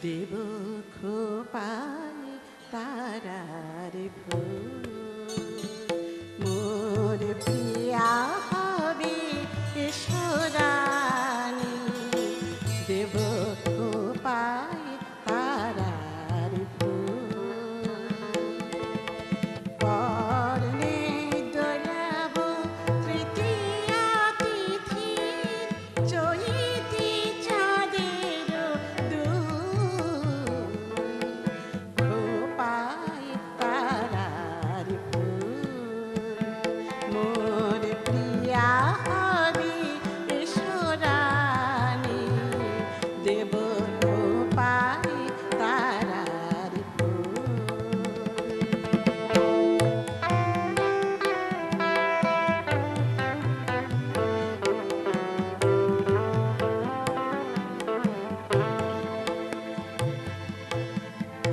দেব খোপায় তারার ফুল, মোর প্রিয়া হবে সোরানি। দেব খোপায় তারার ফুল, পরনে দোলাব তৃতীয়া তিথির চৈতি চাঁদের দুল। খোপায় তারার ফুল, মোর প্রিয়া হবে সোরানি। দেব খোপায় তারার ফুল।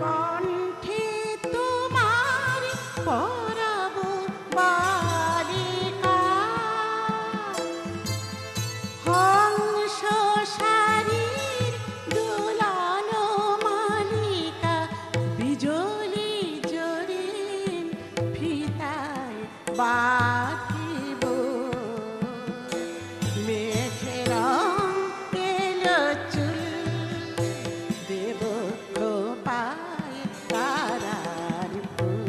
কণ্ঠে তোমার পরাব বালিকা, হংস শারীর দুলানো মালিকা। বিজলি জোরেন ফিতায় বাঁধিব, মেঘের রং এলো চুল। দেব খোপায় তারার ফুল,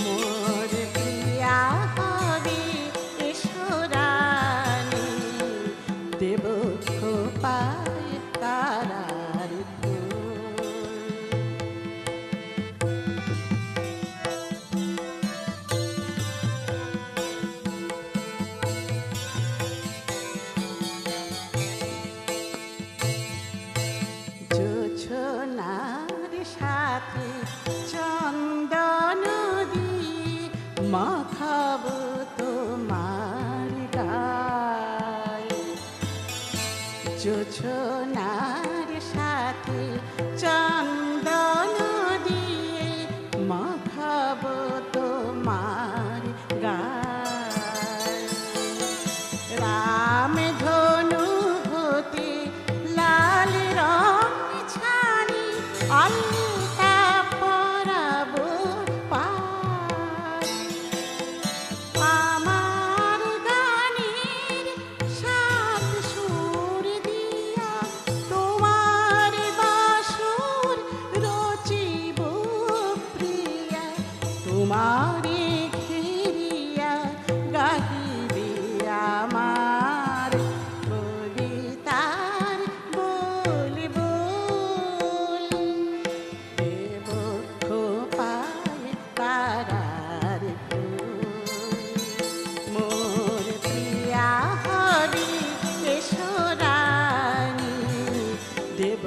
মোর প্রিয়া হবে সোরানি। দেব খোপায় তারার ফুল। জোছনার সাথে চন্দন দিয়ে মাখাবো তোমার গায়ে। জোছনার সাথে চন্দন দিয়ে মাখাবো তোমার গায়ে। রাম ধনু হতে লাল রং ছানি আলতা পরাবো পায়ে। আমার গানের সাত সুর দিয়া তোমার বাসর রচিব প্রিয়া। তোমারে ঘেরিয়া গাহিবে আমার কবিতার বল বল। দেব খোপায় তারার ফুল, মোর প্রিয়া হবে সোরানি। দেব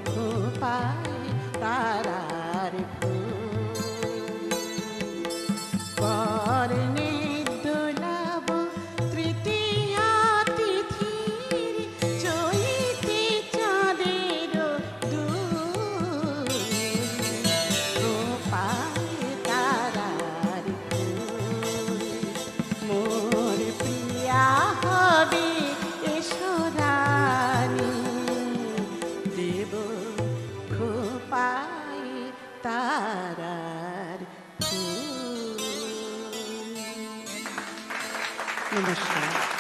খোপায় তারার ফুল, পরনে দোলাব তৃতীয়া তিথির চৈতি চাঁদের দুল। খোপায় তারার ফুল, মোর প্রিয়া হবে সোরানি। দেব খোপায় তারার ফুল। নমস্কার।